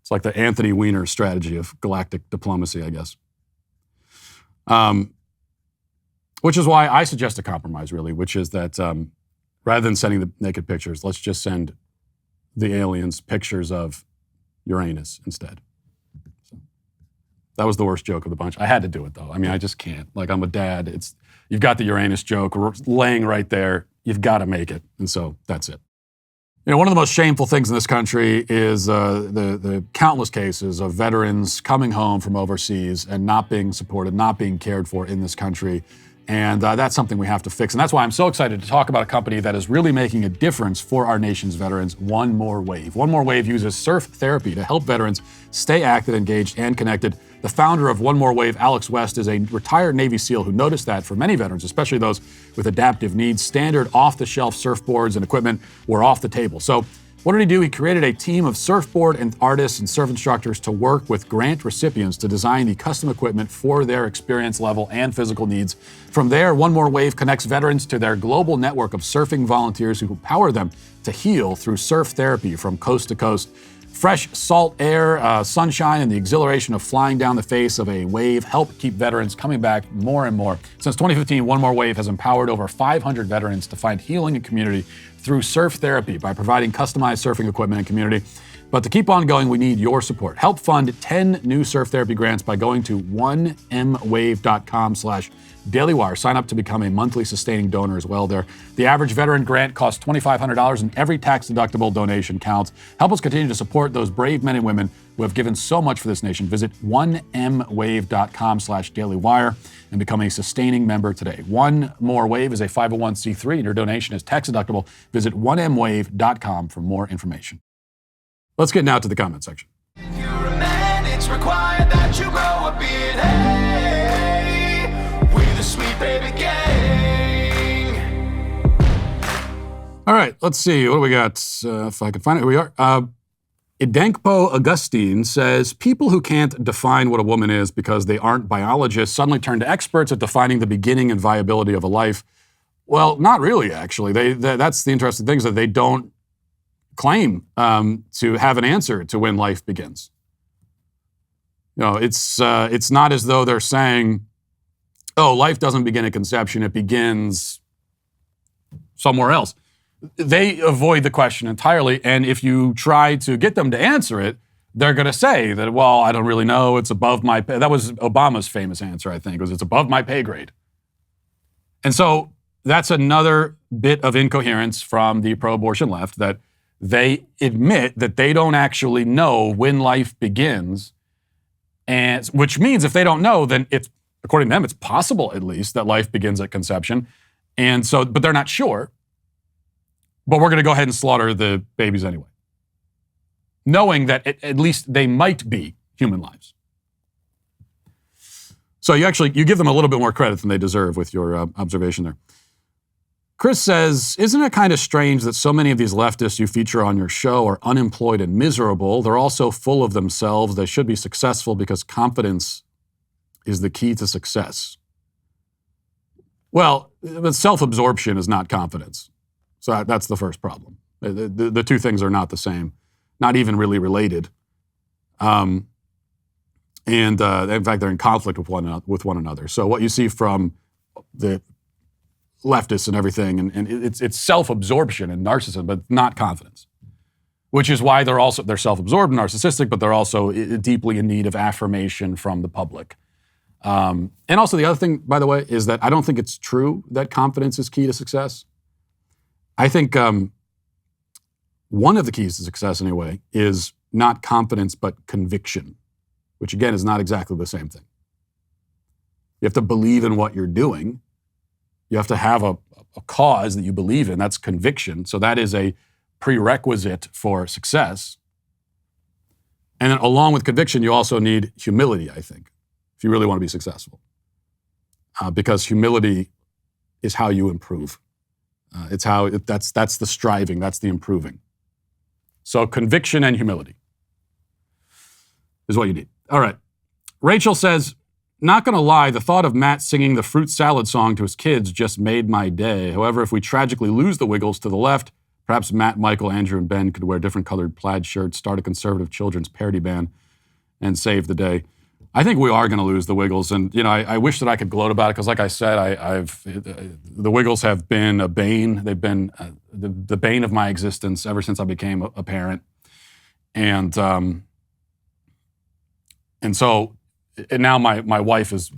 It's like the Anthony Weiner strategy of galactic diplomacy, I guess. Which is why I suggest a compromise, really, which is that rather than sending the naked pictures, let's just send the aliens pictures of Uranus instead. So, that was the worst joke of the bunch. I had to do it, though. I mean, I just can't. Like, I'm a dad. You've got the Uranus joke laying right there. You've got to make it. And so that's it. One of the most shameful things in this country is the countless cases of veterans coming home from overseas and not being supported, not being cared for in this country. And that's something we have to fix. And that's why I'm so excited to talk about a company that is really making a difference for our nation's veterans, One More Wave. One More Wave uses surf therapy to help veterans stay active, engaged, and connected. The founder of One More Wave, Alex West, is a retired Navy SEAL who noticed that for many veterans, especially those with adaptive needs, standard off-the-shelf surfboards and equipment were off the table. So what did he do? He created a team of surfboard and artists and surf instructors to work with grant recipients to design the custom equipment for their experience level and physical needs. From there, One More Wave connects veterans to their global network of surfing volunteers who empower them to heal through surf therapy from coast to coast. Fresh salt air, sunshine, and the exhilaration of flying down the face of a wave help keep veterans coming back more and more. Since 2015, One More Wave has empowered over 500 veterans to find healing and community through surf therapy by providing customized surfing equipment and community. But to keep on going, we need your support. Help fund 10 new surf therapy grants by going to 1mwave.com/dailywire. Sign up to become a monthly sustaining donor as well there. The average veteran grant costs $2,500 and every tax-deductible donation counts. Help us continue to support those brave men and women who have given so much for this nation. Visit 1mwave.com/dailywire and become a sustaining member today. One More Wave is a 501c3 and your donation is tax-deductible. Visit 1mwave.com for more information. Let's get now to the comment section. If you're a man, it's required that you grow a beard. Hey, we're the Sweet Baby Gang. All right, let's see. What do we got? If I can find it, here we are. Idankpo Augustine says, people who can't define what a woman is because they aren't biologists suddenly turn to experts at defining the beginning and viability of a life. Well, not really, actually. That's the interesting thing, is that they don't claim to have an answer to when life begins. You know, it's not as though they're saying, oh, life doesn't begin at conception, it begins somewhere else. They avoid the question entirely, and if you try to get them to answer it, they're going to say that, well, I don't really know, it's above my pay. That was Obama's famous answer, I think, was it's above my pay grade. And so that's another bit of incoherence from the pro-abortion left, that they admit that they don't actually know when life begins, and which means if they don't know, then it's, according to them, it's possible at least that life begins at conception. And so, but they're not sure. But we're going to go ahead and slaughter the babies anyway, knowing that at least they might be human lives. So you give them a little bit more credit than they deserve with your observation there. Chris says, isn't it kind of strange that so many of these leftists you feature on your show are unemployed and miserable? They're also full of themselves. They should be successful because confidence is the key to success. Well, self-absorption is not confidence. So that's the first problem. The two things are not the same, not even really related. In fact, they're in conflict with one another. So what you see from the leftists and everything, and it's self-absorption and narcissism, but not confidence, which is why they're self-absorbed and narcissistic, but they're also deeply in need of affirmation from the public. And also the other thing, by the way, is that I don't think it's true that confidence is key to success. I think one of the keys to success, anyway, is not confidence, but conviction, which again is not exactly the same thing. You have to believe in what you're doing. You have to have a cause that you believe in. That's conviction. So that is a prerequisite for success. And then along with conviction, you also need humility, I think, if you really want to be successful. Because humility is how you improve. That's the striving, that's the improving. So conviction and humility is what you need. All right. Rachel says, not going to lie, the thought of Matt singing the fruit salad song to his kids just made my day. However, if we tragically lose the Wiggles to the left, perhaps Matt, Michael, Andrew, and Ben could wear different colored plaid shirts, start a conservative children's parody band, and save the day. I think we are going to lose the Wiggles, and I wish that I could gloat about it, because like I said, the Wiggles have been a bane. They've been the bane of my existence ever since I became a parent, and so now my wife is,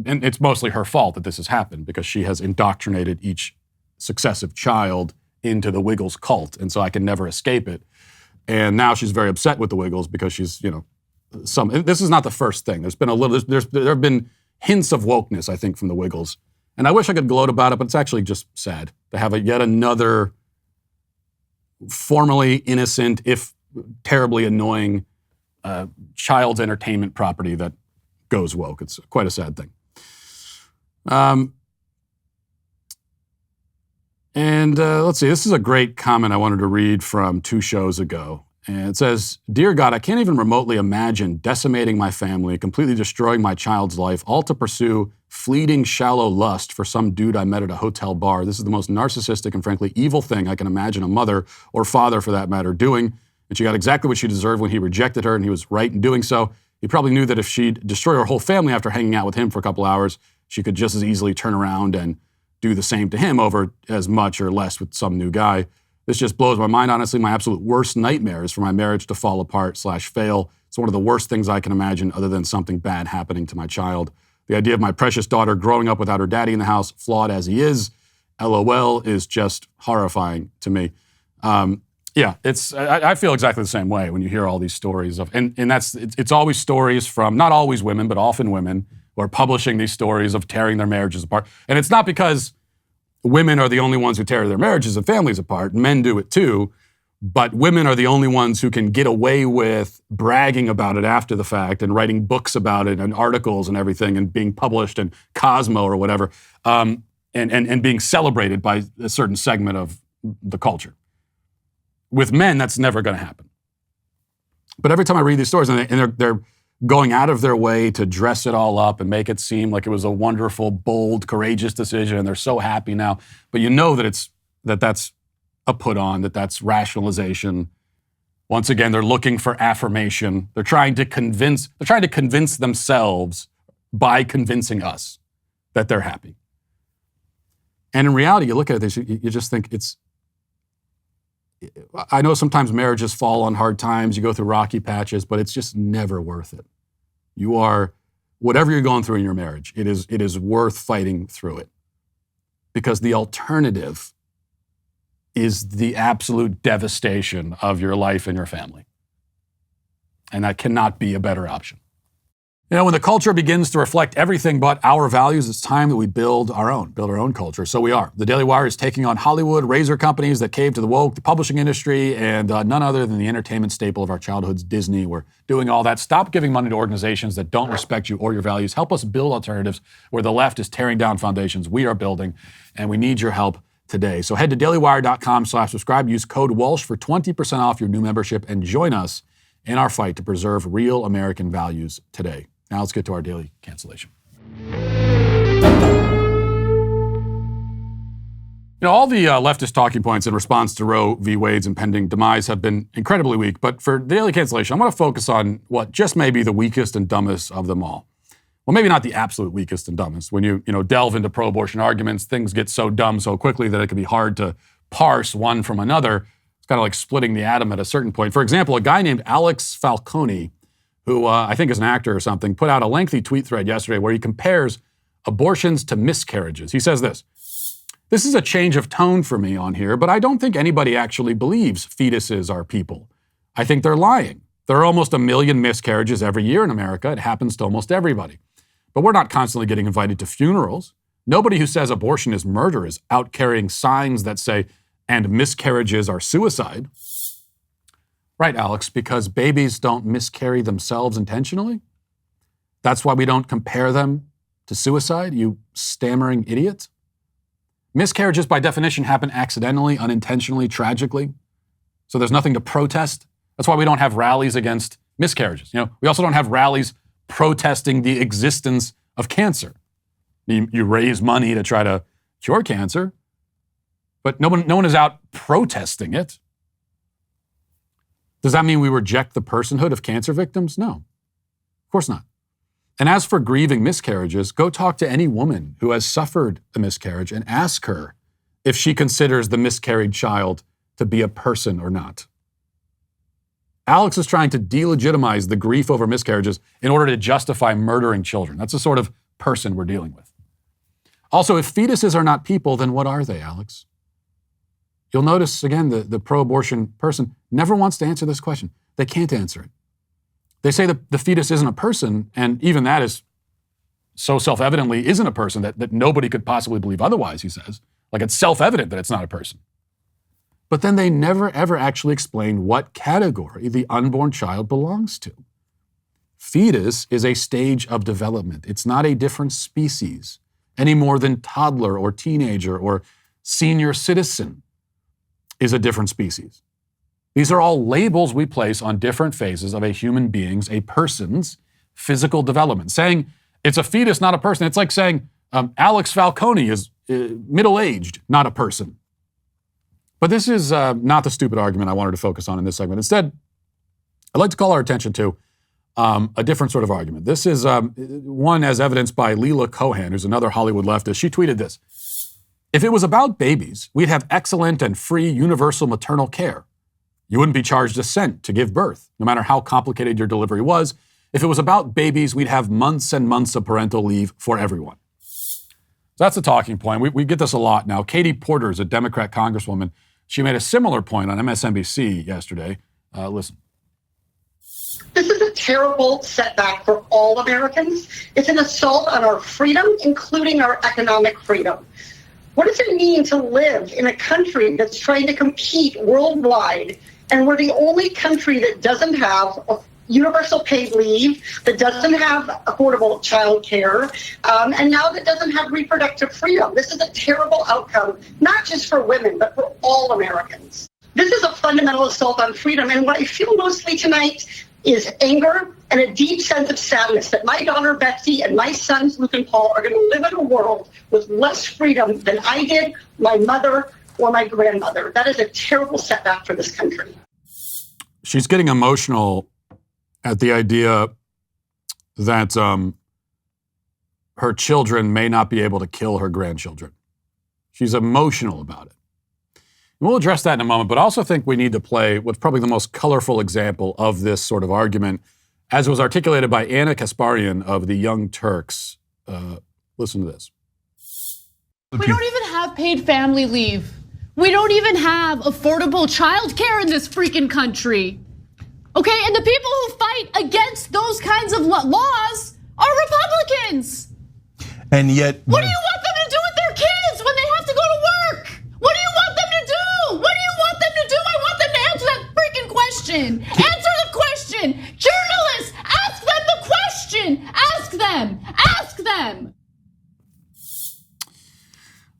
and it's mostly her fault that this has happened, because she has indoctrinated each successive child into the Wiggles cult, and so I can never escape it. And now she's very upset with the Wiggles because she's this is not the first thing. There's been there have been hints of wokeness, I think, from the Wiggles. And I wish I could gloat about it, but it's actually just sad to have yet another formerly innocent, if terribly annoying, child's entertainment property that goes woke. It's quite a sad thing. Let's see, this is a great comment I wanted to read from 2 shows ago. And it says, "Dear God, I can't even remotely imagine decimating my family, completely destroying my child's life, all to pursue fleeting, shallow lust for some dude I met at a hotel bar. This is the most narcissistic and frankly evil thing I can imagine a mother, or father for that matter, doing. And she got exactly what she deserved when he rejected her, and he was right in doing so. He probably knew that if she'd destroy her whole family after hanging out with him for a couple hours, she could just as easily turn around and do the same to him over as much or less with some new guy. This just blows my mind, honestly. My absolute worst nightmare is for my marriage to fall apart/fail. It's one of the worst things I can imagine other than something bad happening to my child. The idea of my precious daughter growing up without her daddy in the house, flawed as he is, LOL, is just horrifying to me. Yeah, I feel exactly the same way when you hear all these stories of, and it's always stories from, not always women, but often women who are publishing these stories of tearing their marriages apart. And it's not because women are the only ones who tear their marriages and families apart. Men do it too. But women are the only ones who can get away with bragging about it after the fact and writing books about it and articles and everything and being published in Cosmo or whatever, and being celebrated by a certain segment of the culture. With men, that's never going to happen. But every time I read these stories, and they're going out of their way to dress it all up and make it seem like it was a wonderful, bold, courageous decision, and they're so happy now. But you know that that's a put on, that's rationalization. Once again, they're looking for affirmation. They're trying to convince themselves by convincing us that they're happy. And in reality, you look at this, you just think I know sometimes marriages fall on hard times, you go through rocky patches, but it's just never worth it. Whatever you're going through in your marriage, it is worth fighting through it. Because the alternative is the absolute devastation of your life and your family. And that cannot be a better option. You know, when the culture begins to reflect everything but our values, it's time that we build our own culture. So we are. The Daily Wire is taking on Hollywood, razor companies that cave to the woke, the publishing industry, and none other than the entertainment staple of our childhoods, Disney. We're doing all that. Stop giving money to organizations that don't respect you or your values. Help us build alternatives where the left is tearing down foundations we are building, and we need your help today. So head to dailywire.com/subscribe. Use code Walsh for 20% off your new membership and join us in our fight to preserve real American values today. Now let's get to our daily cancellation. You know, all the leftist talking points in response to Roe v. Wade's impending demise have been incredibly weak, but for daily cancellation, I want to focus on what just may be the weakest and dumbest of them all. Well, maybe not the absolute weakest and dumbest. When you delve into pro-abortion arguments, things get so dumb so quickly that it can be hard to parse one from another. It's kind of like splitting the atom at a certain point. For example, a guy named Alex Falcone, who I think is an actor or something, put out a lengthy tweet thread yesterday where he compares abortions to miscarriages. He says this is a change of tone for me on here, but I don't think anybody actually believes fetuses are people. I think they're lying. There are almost 1 million miscarriages every year in America. It happens to almost everybody. But we're not constantly getting invited to funerals. Nobody who says abortion is murder is out carrying signs that say, and miscarriages are suicide. Right, Alex, because babies don't miscarry themselves intentionally? That's why we don't compare them to suicide, you stammering idiot? Miscarriages, by definition, happen accidentally, unintentionally, tragically. So there's nothing to protest. That's why we don't have rallies against miscarriages. We also don't have rallies protesting the existence of cancer. You raise money to try to cure cancer, but no one is out protesting it. Does that mean we reject the personhood of cancer victims? No, of course not. And as for grieving miscarriages, go talk to any woman who has suffered a miscarriage and ask her if she considers the miscarried child to be a person or not. Alex is trying to delegitimize the grief over miscarriages in order to justify murdering children. That's the sort of person we're dealing with. Also, if fetuses are not people, then what are they, Alex? You'll notice, again, the pro-abortion person never wants to answer this question. They can't answer it. They say that the fetus isn't a person, and even that is so self-evidently isn't a person that nobody could possibly believe otherwise, he says. Like it's self-evident that it's not a person. But then they never, ever actually explain what category the unborn child belongs to. Fetus is a stage of development. It's not a different species, any more than toddler or teenager or senior citizen is a different species. These are all labels we place on different phases of a human being's, a person's physical development. Saying it's a fetus, not a person, it's like saying Alex Falcone is middle-aged, not a person. But this is not the stupid argument I wanted to focus on in this segment. Instead, I'd like to call our attention to a different sort of argument. This is one as evidenced by Leela Cohen, who's another Hollywood leftist. She tweeted this. If it was about babies, we'd have excellent and free universal maternal care. You wouldn't be charged a cent to give birth, no matter how complicated your delivery was. If it was about babies, we'd have months and months of parental leave for everyone. So that's a talking point. We get this a lot now. Katie Porter is a Democrat congresswoman. She made a similar point on MSNBC yesterday. Listen. This is a terrible setback for all Americans. It's an assault on our freedom, including our economic freedom. What does it mean to live in a country that's trying to compete worldwide, and we're the only country that doesn't have a universal paid leave, that doesn't have affordable child care, and now that doesn't have reproductive freedom? This is a terrible outcome, not just for women, but for all Americans. This is a fundamental assault on freedom, and what I feel mostly tonight is anger and a deep sense of sadness that my daughter Betsy and my sons Luke and Paul are going to live in a world with less freedom than I did, my mother, or my grandmother. That is a terrible setback for this country. She's getting emotional at the idea that her children may not be able to kill her grandchildren. She's emotional about it. And we'll address that in a moment, but I also think we need to play what's probably the most colorful example of this sort of argument, as was articulated by Anna Kasparian of the Young Turks. Listen to this. We don't even have paid family leave. We don't even have affordable child care in this freaking country. Okay, and the people who fight against those kinds of laws are Republicans. And yet, what do you want them to do with their kids when they have to go to work? What do you want them to do? What do you want them to do? I want them to answer that freaking question. Answer the question. Journalists, ask them the question. Ask them. Ask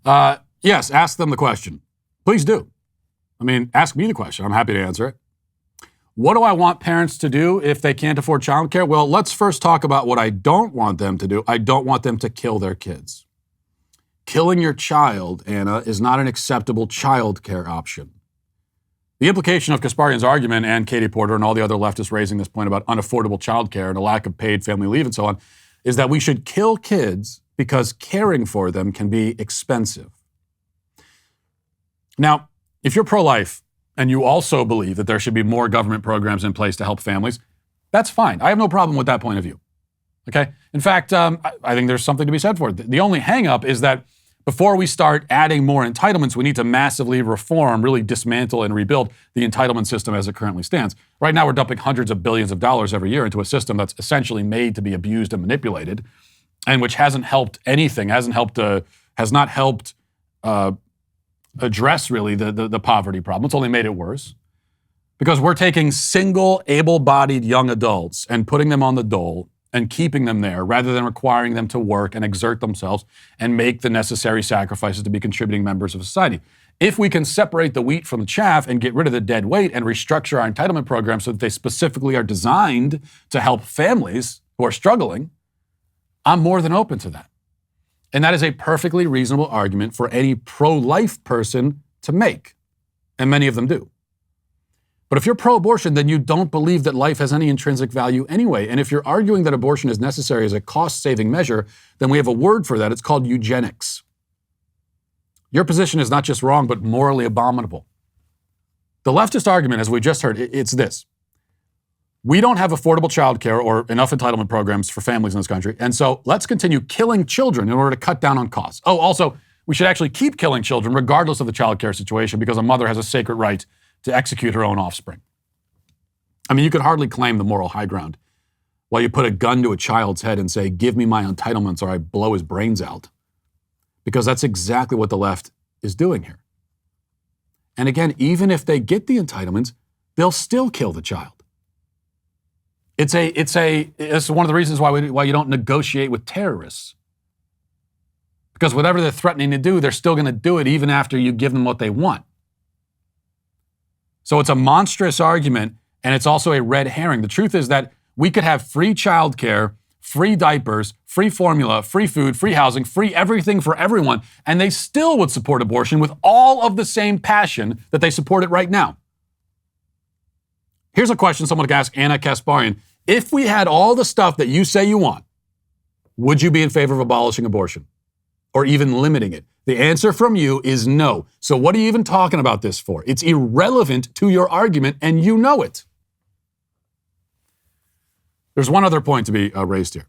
them. Yes, ask them the question. Please do. I mean, ask me the question. I'm happy to answer it. What do I want parents to do if they can't afford childcare? Well, let's first talk about what I don't want them to do. I don't want them to kill their kids. Killing your child, Anna, is not an acceptable childcare option. The implication of Kasparian's argument, and Katie Porter and all the other leftists raising this point about unaffordable childcare and a lack of paid family leave and so on, is that we should kill kids because caring for them can be expensive. Now, if you're pro-life and you also believe that there should be more government programs in place to help families, that's fine. I have no problem with that point of view. Okay? In fact, I think there's something to be said for it. The only hang-up is that before we start adding more entitlements, we need to massively reform, really dismantle and rebuild the entitlement system as it currently stands. Right now, we're dumping hundreds of billions of dollars every year into a system that's essentially made to be abused and manipulated, and which hasn't helped anything, has not helped address really the poverty problem. It's only made it worse. Because we're taking single, able-bodied young adults and putting them on the dole and keeping them there rather than requiring them to work and exert themselves and make the necessary sacrifices to be contributing members of society. If we can separate the wheat from the chaff and get rid of the dead weight and restructure our entitlement programs so that they specifically are designed to help families who are struggling, I'm more than open to that. And that is a perfectly reasonable argument for any pro-life person to make. And many of them do. But if you're pro-abortion, then you don't believe that life has any intrinsic value anyway. And if you're arguing that abortion is necessary as a cost-saving measure, then we have a word for that. It's called eugenics. Your position is not just wrong, but morally abominable. The leftist argument, as we just heard, it's this. We don't have affordable childcare or enough entitlement programs for families in this country. And so let's continue killing children in order to cut down on costs. Oh, also, we should actually keep killing children regardless of the childcare situation because a mother has a sacred right to execute her own offspring. I mean, you could hardly claim the moral high ground while you put a gun to a child's head and say, give me my entitlements or I blow his brains out. Because that's exactly what the left is doing here. And again, even if they get the entitlements, they'll still kill the child. It's one of the reasons why you don't negotiate with terrorists. Because whatever they're threatening to do, they're still going to do it even after you give them what they want. So it's a monstrous argument, and it's also a red herring. The truth is that we could have free childcare, free diapers, free formula, free food, free housing, free everything for everyone, and they still would support abortion with all of the same passion that they support it right now. Here's a question someone could ask Anna Kasparian. If we had all the stuff that you say you want, would you be in favor of abolishing abortion? or even limiting it? The answer from you is no. So what are you even talking about this for? It's irrelevant to your argument, and you know it. There's one other point to be raised here.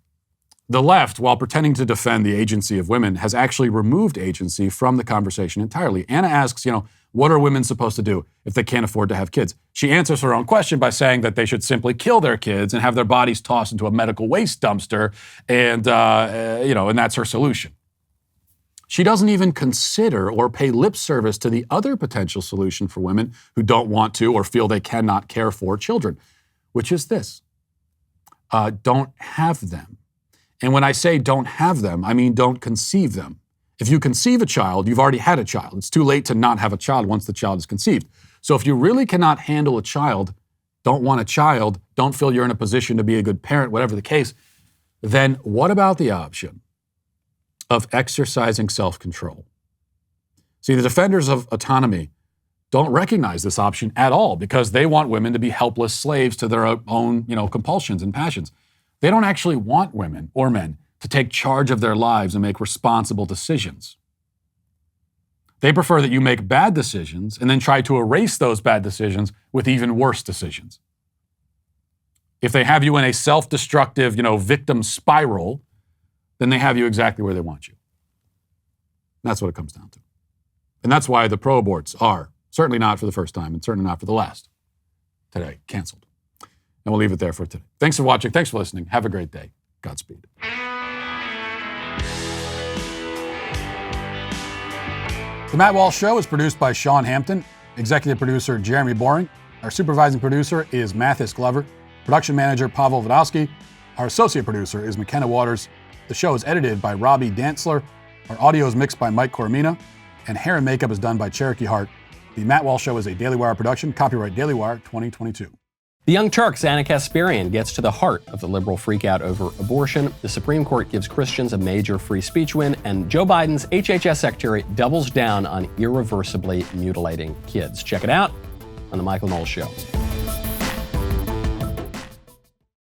The left, while pretending to defend the agency of women, has actually removed agency from the conversation entirely. Anna asks, what are women supposed to do if they can't afford to have kids? She answers her own question by saying that they should simply kill their kids and have their bodies tossed into a medical waste dumpster, and that's her solution. She doesn't even consider or pay lip service to the other potential solution for women who don't want to or feel they cannot care for children, which is this. Don't have them. And when I say don't have them, I mean don't conceive them. If you conceive a child, you've already had a child. It's too late to not have a child once the child is conceived. So if you really cannot handle a child, don't want a child, don't feel you're in a position to be a good parent, whatever the case, then what about the option of exercising self-control? See, the defenders of autonomy don't recognize this option at all because they want women to be helpless slaves to their own, compulsions and passions. They don't actually want women or men to take charge of their lives and make responsible decisions. They prefer that you make bad decisions and then try to erase those bad decisions with even worse decisions. If they have you in a self-destructive, victim spiral, then they have you exactly where they want you. That's what it comes down to. And that's why the pro-aborts are, certainly not for the first time and certainly not for the last, today, canceled. And we'll leave it there for today. Thanks for watching. Thanks for listening. Have a great day. Godspeed. The Matt Walsh Show is produced by Sean Hampton, executive producer Jeremy Boring. Our supervising producer is Mathis Glover, production manager Pavel Vodowski. Our associate producer is McKenna Waters. The show is edited by Robbie Dantzler. Our audio is mixed by Mike Coromina, and hair and makeup is done by Cherokee Hart. The Matt Walsh Show is a Daily Wire production, copyright Daily Wire 2022. The Young Turks' Anna Kasparian gets to the heart of the liberal freakout over abortion. The Supreme Court gives Christians a major free speech win, and Joe Biden's HHS secretary doubles down on irreversibly mutilating kids. Check it out on The Michael Knowles Show.